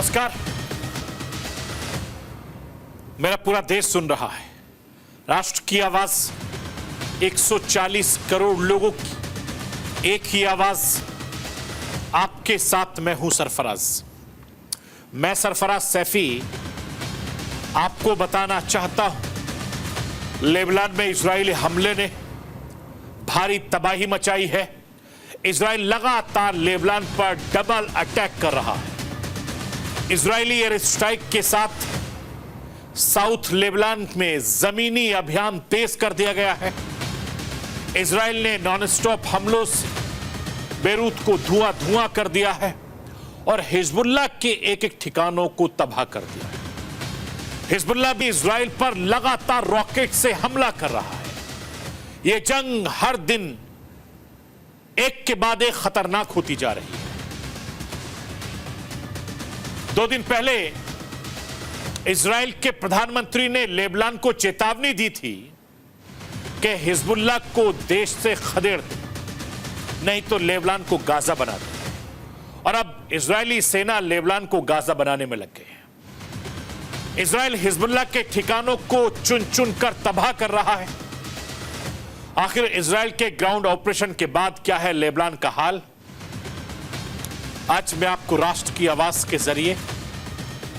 नमस्कार। मेरा पूरा देश सुन रहा है। राष्ट्र की आवाज 140 करोड़ लोगों की एक ही आवाज। आपके साथ मैं हूं सरफराज। मैं सरफराज सैफी आपको बताना चाहता हूं, लेबनान में इजरायली हमले ने भारी तबाही मचाई है। इजराइल लगातार लेबनान पर डबल अटैक कर रहा है। इजरायली एयर स्ट्राइक के साथ साउथ लेबनान में जमीनी अभियान तेज कर दिया गया है। इजराइल ने नॉनस्टॉप हमलों से बेरूत को धुआं धुआं कर दिया है और हिजबुल्लाह के एक एक ठिकानों को तबाह कर दिया है। हिजबुल्लाह भी इजराइल पर लगातार रॉकेट से हमला कर रहा है। यह जंग हर दिन एक के बाद एक खतरनाक होती जा रही है। 2 दिन पहले इजराइल के प्रधानमंत्री ने लेबनान को चेतावनी दी थी कि हिजबुल्लाह को देश से खदेड़ दे, नहीं तो लेबनान को गाजा बना दे। और अब इजरायली सेना लेबनान को गाजा बनाने में लग गई है। इजराइल हिजबुल्लाह के ठिकानों को चुन चुन कर तबाह कर रहा है। आखिर इजराइल के ग्राउंड ऑपरेशन के बाद क्या है लेबनान का हाल? आज मैं आपको राष्ट्र की आवाज के जरिए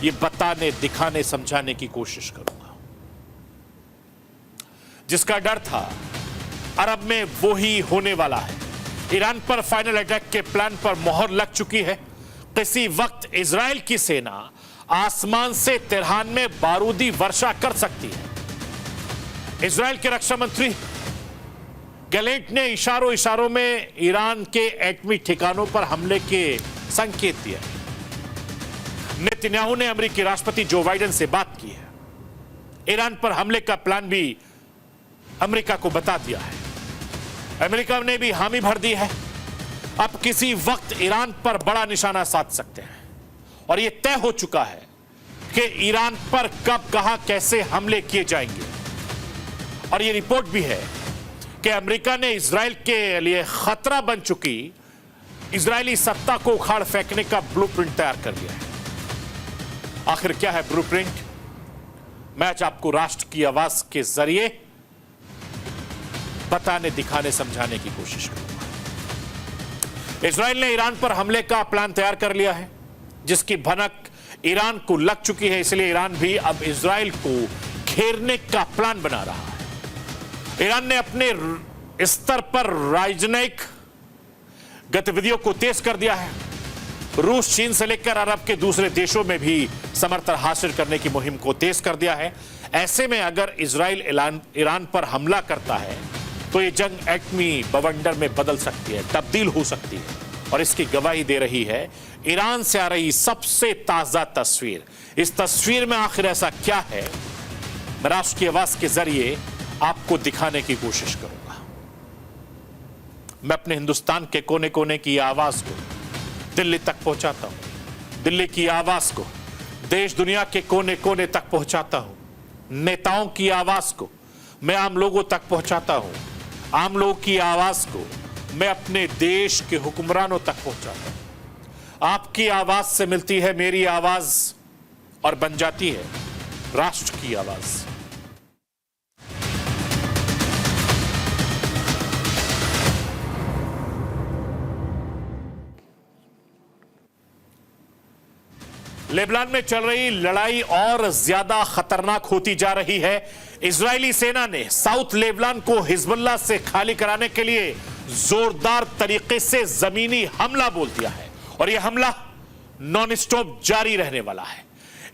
ये बताने, दिखाने, समझाने की कोशिश करूंगा। जिसका डर था अरब में वो ही होने वाला है। ईरान पर फाइनल अटैक के प्लान पर मोहर लग चुकी है। किसी वक्त इजराइल की सेना आसमान से तेहरान में बारूदी वर्षा कर सकती है। इजराइल के रक्षा मंत्री गैलेंट ने इशारों में ईरान के एटमी ठिकानों पर हमले के संकेत दिए। नेतन्याहू ने अमेरिकी राष्ट्रपति जो बाइडेन से बात की है। ईरान पर हमले का प्लान भी अमेरिका को बता दिया है। अमेरिका ने भी हामी भर दी है। अब किसी वक्त ईरान पर बड़ा निशाना साध सकते हैं और यह तय हो चुका है कि ईरान पर कब, कहां, कैसे हमले किए जाएंगे। और यह रिपोर्ट भी है कि अमेरिका ने इजराइल के लिए खतरा बन चुकी इजरायली सत्ता को उखाड़ फेंकने का ब्लूप्रिंट तैयार कर लिया है। आखिर क्या है ब्लूप्रिंट? मैं आज आपको राष्ट्र की आवाज के जरिए बताने, दिखाने, समझाने की कोशिश करूंगा। इजराइल ने ईरान पर हमले का प्लान तैयार कर लिया है, जिसकी भनक ईरान को लग चुकी है। इसलिए ईरान भी अब इजराइल को घेरने का प्लान बना रहा है। ईरान ने अपने स्तर पर राजनयिक गतिविधियों को तेज कर दिया है। रूस, चीन से लेकर अरब के दूसरे देशों में भी समर्थन हासिल करने की मुहिम को तेज कर दिया है। ऐसे में अगर इजराइल ईरान पर हमला करता है तो यह जंग एटमी बवंडर में बदल सकती है, तब्दील हो सकती है। और इसकी गवाही दे रही है ईरान से आ रही सबसे ताजा तस्वीर। इस तस्वीर में आखिर ऐसा क्या है, मैं राष्ट्र की आवाज के जरिए आपको दिखाने की कोशिश करूंगा। मैं अपने हिंदुस्तान के कोने कोने की आवाज को दिल्ली तक पहुंचाता हूं। दिल्ली की आवाज को देश दुनिया के कोने कोने तक पहुंचाता हूं। नेताओं की आवाज को मैं आम लोगों तक पहुंचाता हूं। आम लोगों की आवाज को मैं अपने देश के हुक्मरानों तक पहुंचाता हूं। आपकी आवाज से मिलती है मेरी आवाज और बन जाती है राष्ट्र की आवाज। लेबनान में चल रही लड़ाई और ज्यादा खतरनाक होती जा रही है। इजरायली सेना ने साउथ लेबनान को हिजबुल्लाह से खाली कराने के लिए जोरदार तरीके से जमीनी हमला बोल दिया है और यह हमला नॉन स्टॉप जारी रहने वाला है।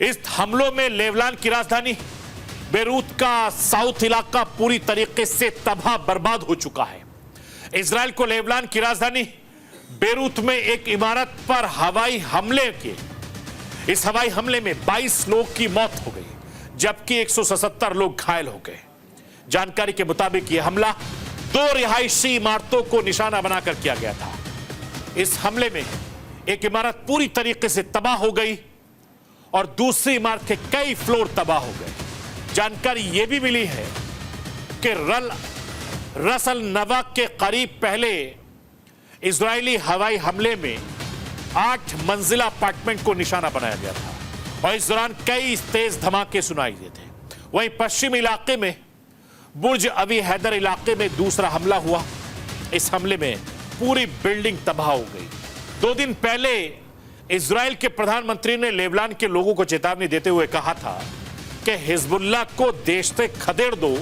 इस हमलों में लेबनान की राजधानी बेरूत का साउथ इलाका पूरी तरीके से तबाह बर्बाद हो चुका है। इजराइल को लेबनान की राजधानी बेरूत में एक इमारत पर हवाई हमले के इस हवाई हमले में 22 लोग की मौत हो गई, जबकि 177 लोग घायल हो गए। जानकारी के मुताबिक यह हमला 2 रिहायशी इमारतों को निशाना बनाकर किया गया था। इस हमले में एक इमारत पूरी तरीके से तबाह हो गई और दूसरी इमारत के कई फ्लोर तबाह हो गए। जानकारी यह भी मिली है कि रस अल नवा के करीब पहले इजरायली हवाई हमले में 8 मंजिला अपार्टमेंट को निशाना बनाया गया था और इस दौरान कई तेज धमाके सुनाई दिए थे। वहीं पश्चिमी इलाके में बुर्ज अबी हैदर इलाके में दूसरा हमला हुआ। इस हमले में पूरी बिल्डिंग तबाह हो गई। 2 दिन पहले इजराइल के प्रधानमंत्री ने लेबनान के लोगों को चेतावनी देते हुए कहा था कि हिजबुल्लाह को देश से खदेड़ दो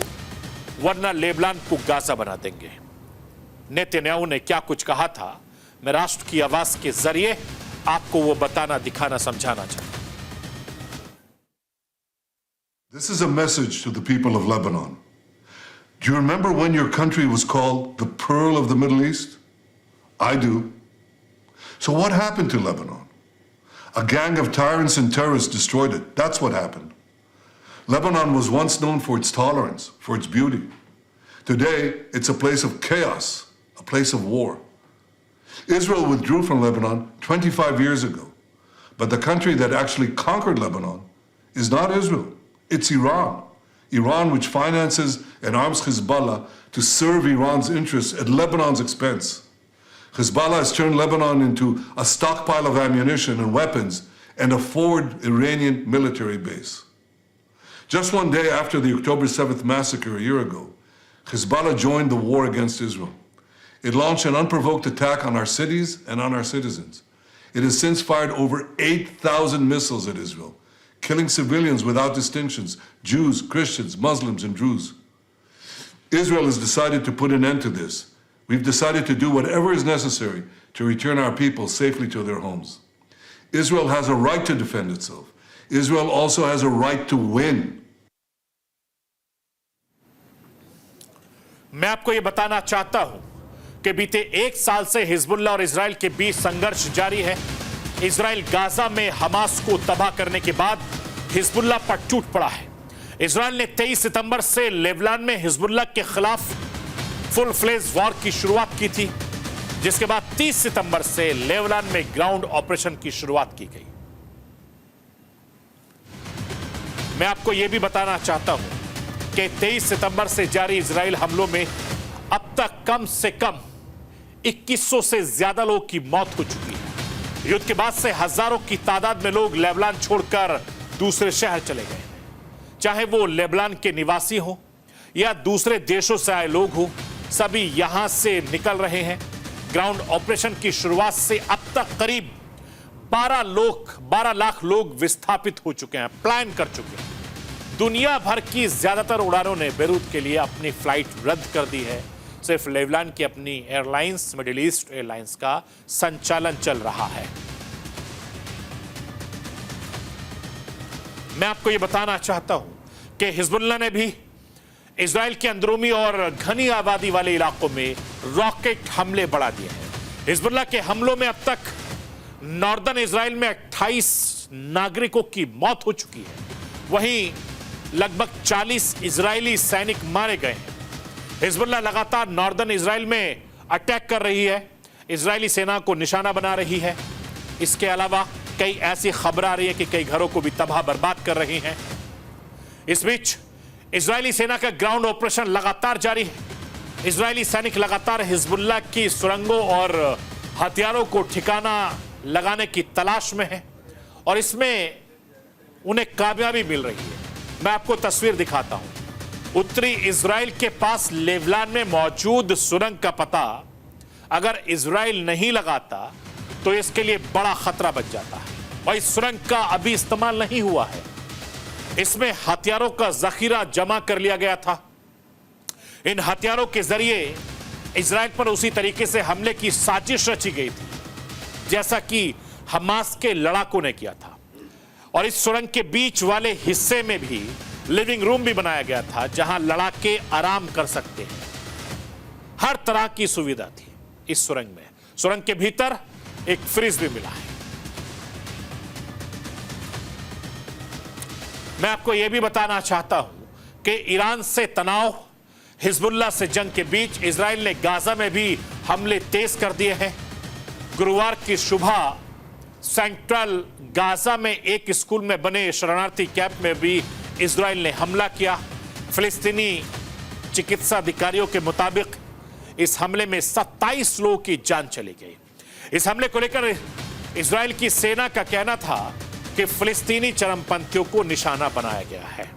वरना लेबनान को गाजा बना देंगे। नेतन्याहू ने क्या कुछ कहा था, मैं राष्ट्र की आवाज के जरिए आपको वो बताना, दिखाना, समझाना चाहता हूं। This is a message to the people of Lebanon. Do you remember when your country was called the Pearl of the Middle East? I do. So what happened to Lebanon? A gang of tyrants and terrorists destroyed it. That's what happened. Lebanon was once known for its tolerance, for its beauty. Today, it's a place of chaos, a place of war. Israel withdrew from Lebanon 25 years ago. But the country that actually conquered Lebanon is not Israel. It's Iran. Iran, which finances and arms Hezbollah to serve Iran's interests at Lebanon's expense. Hezbollah has turned Lebanon into a stockpile of ammunition and weapons and a forward Iranian military base. Just one day after the October 7th massacre a year ago, Hezbollah joined the war against Israel. It launched an unprovoked attack on our cities and on our citizens. It has since fired over 8,000 missiles at Israel, killing civilians without distinctions, Jews, Christians, Muslims, and Druze. Israel has decided to put an end to this. We've decided to do whatever is necessary to return our people safely to their homes. Israel has a right to defend itself. Israel also has a right to win. मैं आपको यह बताना चाहता हूं कि बीते 1 साल से हिजबुल्लाह और इजराइल के बीच संघर्ष जारी है। इजराइल गाजा में हमास को तबाह करने के बाद हिजबुल्लाह पर टूट पड़ा है। इजराइल ने 23 सितंबर से लेबनान में हिजबुल्लाह के खिलाफ फुल फ्लेज वॉर की शुरुआत की थी, जिसके बाद 30 सितंबर से लेबनान में ग्राउंड ऑपरेशन की शुरुआत की गई। मैं आपको यह भी बताना चाहता हूं कि 23 सितंबर से जारी इजराइल हमलों में अब तक कम से कम 2100 से ज्यादा लोगों की मौत हो चुकी है। युद्ध के बाद से हजारों की तादाद में लोग लेबनान छोड़कर दूसरे शहर चले गए, चाहे वो लेबनान के निवासी हो या दूसरे देशों से आए लोग हो, सभी यहां से निकल रहे हैं। ग्राउंड ऑपरेशन की शुरुआत से अब तक करीब 12 लाख लोग विस्थापित हो चुके हैं, प्लान कर चुके हैं। दुनिया भर की ज्यादातर उड़ानों ने बेरूत के लिए अपनी फ्लाइट रद्द कर दी है। सिर्फ लेबनान की अपनी एयरलाइंस मिडिल ईस्ट एयरलाइंस का संचालन चल रहा है। मैं आपको यह बताना चाहता हूं कि हिजबुल्लाह ने भी इजराइल के अंदरूनी और घनी आबादी वाले इलाकों में रॉकेट हमले बढ़ा दिए हैं। हिजबुल्लाह के हमलों में अब तक नॉर्दर्न इजराइल में 28 नागरिकों की मौत हो चुकी है। वहीं लगभग 40 इजरायली सैनिक मारे गए हैं। हिजबुल्लाह लगातार नॉर्दर्न इजराइल में अटैक कर रही है, इजरायली सेना को निशाना बना रही है। इसके अलावा कई ऐसी खबर आ रही है कि कई घरों को भी तबाह बर्बाद कर रही हैं। इस बीच इजरायली सेना का ग्राउंड ऑपरेशन लगातार जारी है। इजरायली सैनिक लगातार हिजबुल्लाह की सुरंगों और हथियारों को ठिकाना लगाने की तलाश में है और इसमें उन्हें कामयाबी मिल रही है। मैं आपको तस्वीर दिखाता हूं। उत्तरी इजराइल के पास लेबनान में मौजूद सुरंग का पता अगर इजराइल नहीं लगाता तो इसके लिए बड़ा खतरा बच जाता है और इस सुरंग का अभी इस्तेमाल नहीं हुआ है। इसमें हथियारों का जखीरा जमा कर लिया गया था। इन हथियारों के जरिए इजराइल पर उसी तरीके से हमले की साजिश रची गई थी जैसा कि हमास के लड़ाकों ने किया था। और इस सुरंग के बीच वाले हिस्से में भी लिविंग रूम भी बनाया गया था जहां लड़ाके आराम कर सकते हैं। हर तरह की सुविधा थी इस सुरंग में। सुरंग के भीतर एक फ्रिज भी मिला है। मैं आपको यह भी बताना चाहता हूं कि ईरान से तनाव, हिजबुल्लाह से जंग के बीच इजराइल ने गाजा में भी हमले तेज कर दिए हैं। गुरुवार की सुबह सेंट्रल गाजा में एक स्कूल में बने शरणार्थी कैंप में भी इजराइल ने हमला किया। फिलिस्तीनी चिकित्सा अधिकारियों के मुताबिक इस हमले में 27 लोगों की जान चली गई। इस हमले को लेकर इजराइल की सेना का कहना था कि फिलिस्तीनी चरमपंथियों को निशाना बनाया गया है।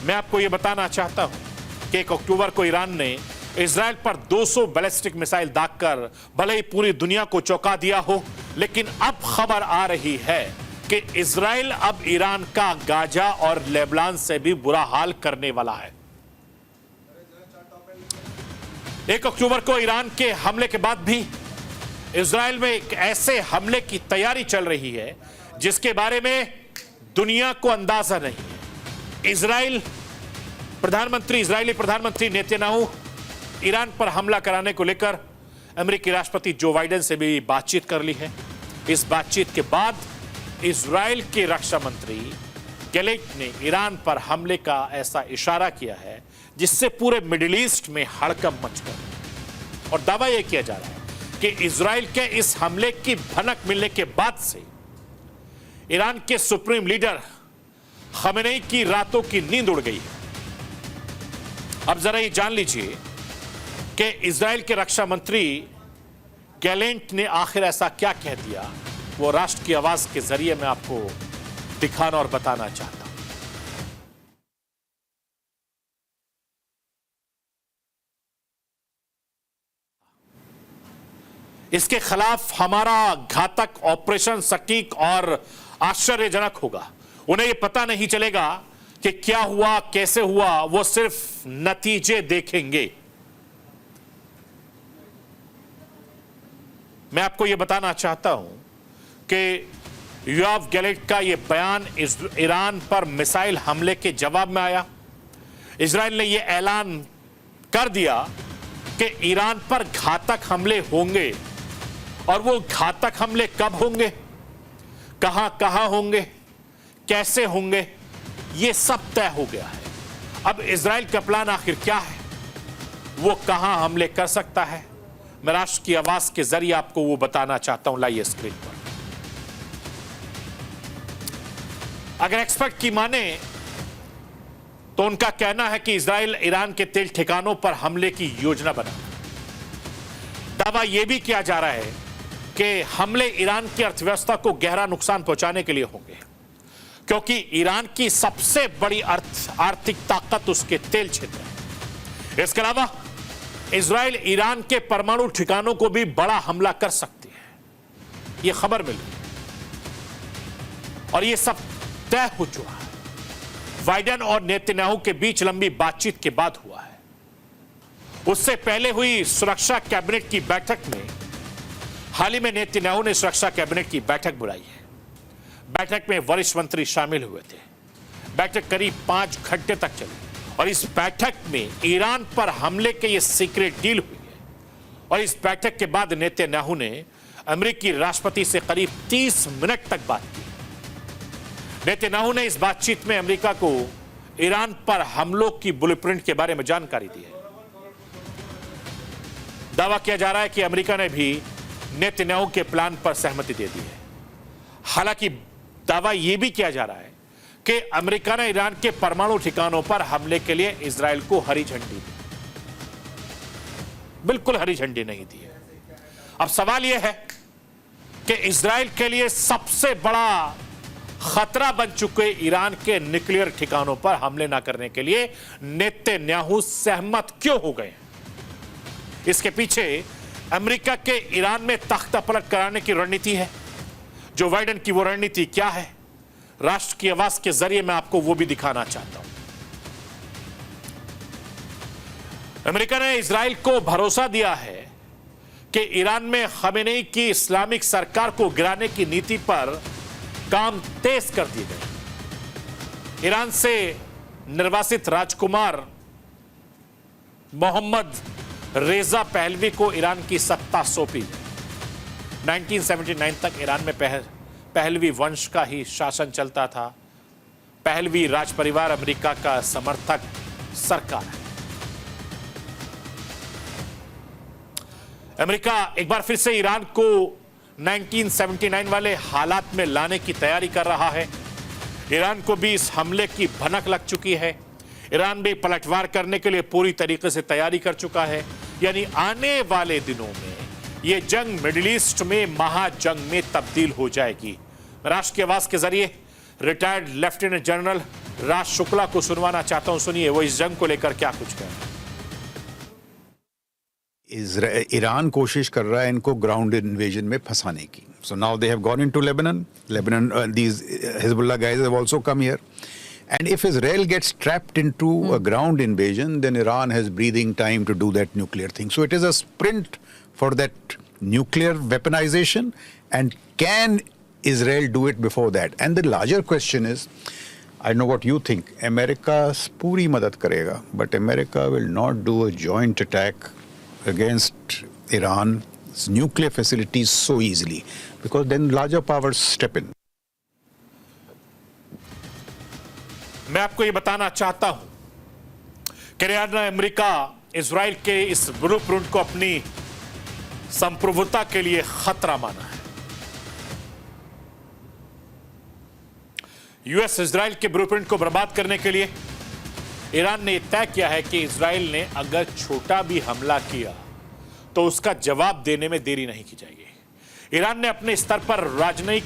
मैं आपको यह बताना चाहता हूं कि 1 अक्टूबर को ईरान ने इजराइल पर 200 बैलिस्टिक मिसाइल दागकर भले ही पूरी दुनिया को चौंका दिया हो, लेकिन अब खबर आ रही है कि इजराइल अब ईरान का गाजा और लेबनान से भी बुरा हाल करने वाला है। 1 अक्टूबर को ईरान के हमले के बाद भी इजराइल में एक ऐसे हमले की तैयारी चल रही है जिसके बारे में दुनिया को अंदाजा नहीं है। इजराइली प्रधानमंत्री नेतन्याहू ईरान पर हमला कराने को लेकर अमेरिकी राष्ट्रपति जो बाइडेन से भी बातचीत कर ली है। इस बातचीत के बाद इजराइल के रक्षा मंत्री गैलेंट ने ईरान पर हमले का ऐसा इशारा किया है जिससे पूरे मिडिल ईस्ट में हड़कंप मच गया और दावा यह किया जा रहा है कि इजराइल के इस हमले की भनक मिलने के बाद से ईरान के सुप्रीम लीडर खमेनेई की रातों की नींद उड़ गई है। अब जरा ये जान लीजिए कि इजराइल के रक्षा मंत्री गैलेंट ने आखिर ऐसा क्या कह दिया, वो राष्ट्र की आवाज के जरिए मैं आपको दिखाना और बताना चाहता हूं। इसके खिलाफ हमारा घातक ऑपरेशन सटीक और आश्चर्यजनक होगा। उन्हें यह पता नहीं चलेगा कि क्या हुआ, कैसे हुआ, वो सिर्फ नतीजे देखेंगे। मैं आपको यह बताना चाहता हूं कि योआव गैलेंट का यह बयान ईरान पर मिसाइल हमले के जवाब में आया। इजराइल ने यह ऐलान कर दिया कि ईरान पर घातक हमले होंगे और वो घातक हमले कब होंगे, कहां होंगे, कैसे होंगे, ये सब तय हो गया है। अब इजराइल का प्लान आखिर क्या है, वो कहां हमले कर सकता है, मैं राष्ट्र की आवाज के जरिए आपको वो बताना चाहता हूं। लाइए स्क्रीन पर। अगर एक्सपर्ट की माने तो उनका कहना है कि इजराइल ईरान के तेल ठिकानों पर हमले की योजना बना। दावा यह भी किया जा रहा है कि हमले ईरान की अर्थव्यवस्था को गहरा नुकसान पहुंचाने के लिए होंगे, क्योंकि ईरान की सबसे बड़ी आर्थिक ताकत उसके तेल क्षेत्र है। इसके अलावा इजराइल ईरान के परमाणु ठिकानों को भी बड़ा हमला कर सकती है, यह खबर मिली और यह सब तय हो चुका है। बाइडेन और नेतन्याहू के बीच लंबी बातचीत के बाद हुआ है। उससे पहले हुई सुरक्षा कैबिनेट की बैठक में हाल ही में नेतन्याहू ने सुरक्षा कैबिनेट की बैठक बुलाई है। बैठक में वरिष्ठ मंत्री शामिल हुए थे। बैठक करीब 5 घंटे तक चली और इस बैठक में ईरान पर हमले के ये सीक्रेट डील हुई है। और इस बैठक के बाद नेतन्याहू ने अमेरिकी राष्ट्रपति से करीब 30 मिनट तक बात की। नेतन्याहू ने इस बातचीत में अमेरिका को ईरान पर हमलों की ब्लूप्रिंट के बारे में जानकारी दी है। दावा किया जा रहा है कि अमेरिका ने भी नेतन्याहू के प्लान पर सहमति दे दी है। हालांकि दावा यह भी किया जा रहा है कि अमेरिका ने ईरान के परमाणु ठिकानों पर हमले के लिए इजराइल को हरी झंडी दी। बिल्कुल हरी झंडी नहीं दी है। अब सवाल यह है कि इजराइल के लिए सबसे बड़ा खतरा बन चुके ईरान के न्यूक्लियर ठिकानों पर हमले न करने के लिए नेतन्याहू सहमत क्यों हो गए? इसके पीछे अमेरिका के ईरान में तख्ता पलट कराने की रणनीति है। जो बाइडेन की वो रणनीति क्या है, राष्ट्र की आवाज के जरिए मैं आपको वो भी दिखाना चाहता हूं। अमेरिका ने इजराइल को भरोसा दिया है कि ईरान में खमेनेई की इस्लामिक सरकार को गिराने की नीति पर काम तेज कर दिए गए। ईरान से निर्वासित राजकुमार मोहम्मद रेजा पहलवी को ईरान की सत्ता सौंपी। 1979 तक ईरान में पहलवी वंश का ही शासन चलता था। पहलवी राज परिवार अमेरिका का समर्थक सरकार है। अमेरिका एक बार फिर से ईरान को 1979 वाले हालात में लाने की तैयारी कर रहा है। ईरान को भी इस हमले की भनक लग चुकी है। ईरान भी पलटवार करने के लिए पूरी तरीके से तैयारी कर चुका है। यानी आने वाले दिनों में यह जंग मिडिल ईस्ट में महाजंग में तब्दील हो जाएगी। राष्ट्र की आवाज के जरिए रिटायर्ड लेफ्टिनेंट जनरल राज शुक्ला को सुनवाना चाहता हूं। सुनिए वो इस जंग को लेकर क्या कुछ कह रहे हैं। ईरान कोशिश कर रहा है इनको ग्राउंड इन्वेजन में फंसाने की। So now they have gone into Lebanon these Hezbollah guys have also come here, and if Israel gets trapped into a ground invasion then Iran has breathing time to do that nuclear thing. So it is a sprint for that nuclear weaponisation, and can Israel do it before that? And the larger question is, I know what you think, America पूरी मदद करेगा, but America will not do a joint attack against Iran's nuclear facilities so easily, because then larger powers step in. मैं आपको ये बताना चाहता हूं कि अमेरिका इजराइल के इस ब्लूप्रिंट को अपनी संप्रभुता के लिए खतरा माना है। यूएस इजराइल के ब्लूप्रिंट को बर्बाद करने के लिए ईरान ने तय किया है कि इजराइल ने अगर छोटा भी हमला किया तो उसका जवाब देने में देरी नहीं की जाएगी। ईरान ने अपने स्तर पर राजनयिक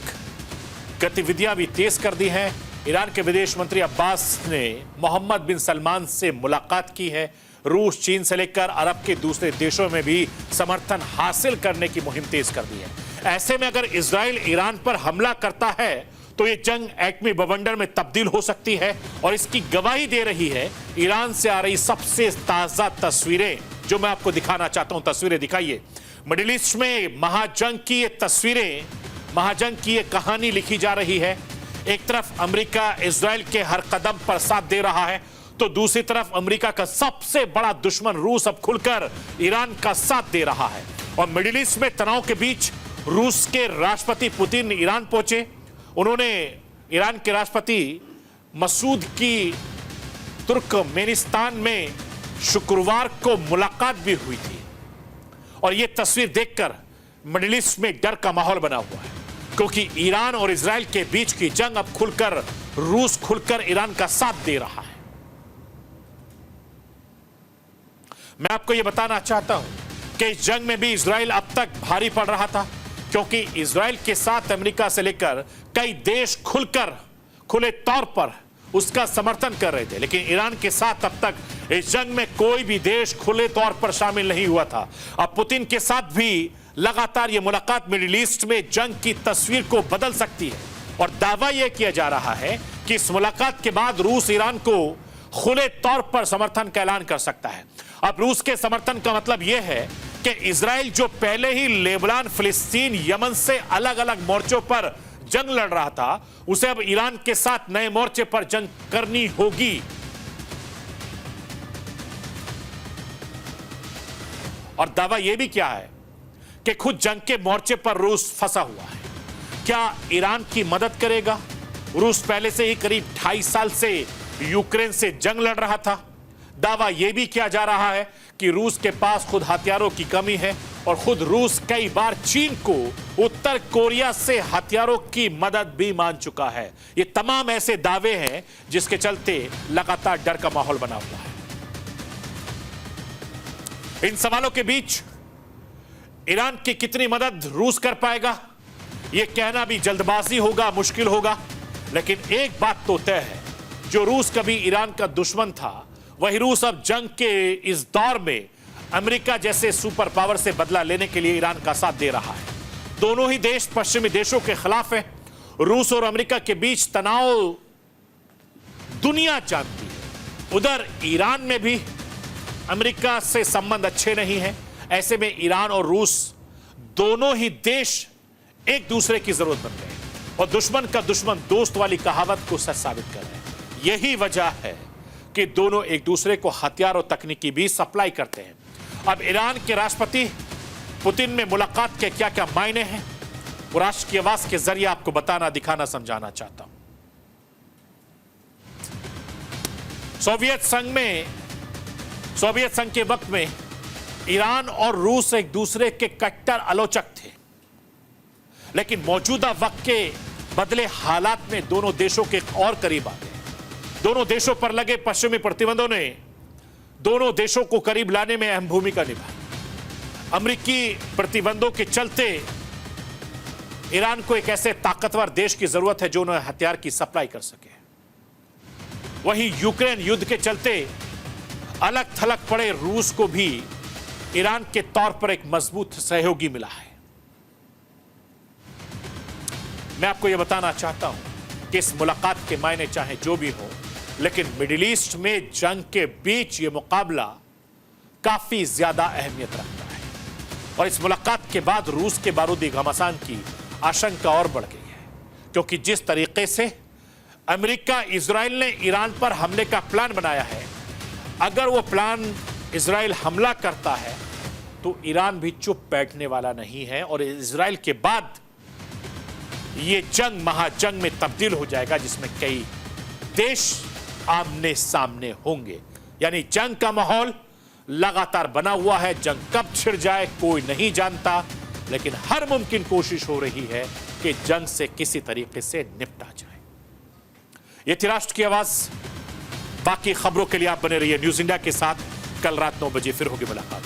गतिविधियां भी तेज कर दी हैं। ईरान के विदेश मंत्री अब्बास ने मोहम्मद बिन सलमान से मुलाकात की है। रूस, चीन से लेकर अरब के दूसरे देशों में भी समर्थन हासिल करने की मुहिम तेज कर दी है। ऐसे में अगर इजराइल ईरान पर हमला करता है तो यह जंग एटमी बवंडर में तब्दील हो सकती है, और इसकी गवाही दे रही है ईरान से आ रही सबसे ताजा तस्वीरें जो मैं आपको दिखाना चाहता हूं। तस्वीरें दिखाइए। मिडिल ईस्ट में महाजंग की ये तस्वीरें, महाजंग की ये कहानी लिखी जा रही है। एक तरफ अमेरिका इजराइल के हर कदम पर साथ दे रहा है, तो दूसरी तरफ अमेरिका का सबसे बड़ा दुश्मन रूस अब खुलकर ईरान का साथ दे रहा है। और मिडिल ईस्ट में तनाव के बीच रूस के राष्ट्रपति पुतिन ईरान पहुंचे। उन्होंने ईरान के राष्ट्रपति मसूद की तुर्कमेनिस्तान में शुक्रवार को मुलाकात भी हुई थी, और यह तस्वीर देखकर मिडिल ईस्ट में डर का माहौल बना हुआ है, क्योंकि ईरान और इजराइल के बीच की जंग अब खुलकर रूस खुलकर ईरान का साथ दे रहा है। मैं आपको यह बताना चाहता हूं कि इस जंग में भी इजराइल अब तक भारी पड़ रहा था, क्योंकि इजराइल के साथ अमेरिका से लेकर कई देश खुले तौर पर उसका समर्थन कर रहे थे, लेकिन ईरान के साथ अब तक इस जंग में कोई भी देश खुले तौर पर शामिल नहीं हुआ था। अब पुतिन के साथ भी लगातार यह मुलाकात मिडिल ईस्ट में जंग की तस्वीर को बदल सकती है, और दावा यह किया जा रहा है कि इस मुलाकात के बाद रूस ईरान को खुले तौर पर समर्थन का ऐलान कर सकता है। अब रूस के समर्थन का मतलब यह है कि इजराइल जो पहले ही लेबनान, फिलिस्तीन, यमन से अलग अलग मोर्चों पर जंग लड़ रहा था, उसे अब ईरान के साथ नए मोर्चे पर जंग करनी होगी। और दावा यह भी क्या है कि खुद जंग के मोर्चे पर रूस फंसा हुआ है। क्या ईरान की मदद करेगा? रूस पहले से ही करीब 2.5 साल से यूक्रेन से जंग लड़ रहा था। दावा यह भी किया जा रहा है कि रूस के पास खुद हथियारों की कमी है, और खुद रूस कई बार चीन को उत्तर कोरिया से हथियारों की मदद भी मांग चुका है। ये तमाम ऐसे दावे हैं जिसके चलते लगातार डर का माहौल बना हुआ है। इन सवालों के बीच ईरान की कितनी मदद रूस कर पाएगा, यह कहना भी जल्दबाजी होगा, मुश्किल होगा। लेकिन एक बात तो तय है, जो रूस कभी ईरान का दुश्मन था, वही रूस अब जंग के इस दौर में अमेरिका जैसे सुपर पावर से बदला लेने के लिए ईरान का साथ दे रहा है। दोनों ही देश पश्चिमी देशों के खिलाफ हैं। रूस और अमेरिका के बीच तनाव दुनिया जानती है। उधर ईरान में भी अमेरिका से संबंध अच्छे नहीं हैं। ऐसे में ईरान और रूस दोनों ही देश एक दूसरे की जरूरत बन गए, और दुश्मन का दुश्मन दोस्त वाली कहावत को सच साबित कर रहे हैं। यही वजह है कि दोनों एक दूसरे को हथियार और तकनीकी भी सप्लाई करते हैं। अब ईरान के राष्ट्रपति पुतिन में मुलाकात के क्या क्या मायने हैं, वो राष्ट्र की आवाज के जरिए आपको बताना, दिखाना, समझाना चाहता हूं। सोवियत संघ के वक्त में ईरान और रूस एक दूसरे के कट्टर आलोचक थे, लेकिन मौजूदा वक्त के बदले हालात में दोनों देशों के और करीब आ गए। दोनों देशों पर लगे पश्चिमी प्रतिबंधों ने दोनों देशों को करीब लाने में अहम भूमिका निभाई। अमेरिकी प्रतिबंधों के चलते ईरान को एक ऐसे ताकतवर देश की जरूरत है जो उन्हें हथियार की सप्लाई कर सके। वहीं यूक्रेन युद्ध के चलते अलग थलग पड़े रूस को भी ईरान के तौर पर एक मजबूत सहयोगी मिला है। मैं आपको यह बताना चाहता हूं कि इस मुलाकात के मायने चाहे जो भी हो, लेकिन मिडिल ईस्ट में जंग के बीच यह मुकाबला काफी ज्यादा अहमियत रखता है और इस मुलाकात के बाद रूस के बारूदी घमासान की आशंका और बढ़ गई है, क्योंकि जिस तरीके से अमेरिका इजराइल ने ईरान पर हमले का प्लान बनाया है, अगर वो प्लान इजराइल हमला करता है तो ईरान भी चुप बैठने वाला नहीं है और इजराइल के बाद ये जंग महाजंग में तब्दील हो जाएगा, जिसमें कई देश आमने सामने होंगे। यानी जंग का माहौल लगातार बना हुआ है। जंग कब छिड़ जाए कोई नहीं जानता, लेकिन हर मुमकिन कोशिश हो रही है कि जंग से किसी तरीके से निपटा जाए। यह थी राष्ट्र की आवाज। बाकी खबरों के लिए आप बने रहिए न्यूज इंडिया के साथ। कल रात 9 बजे फिर होगी मुलाकात।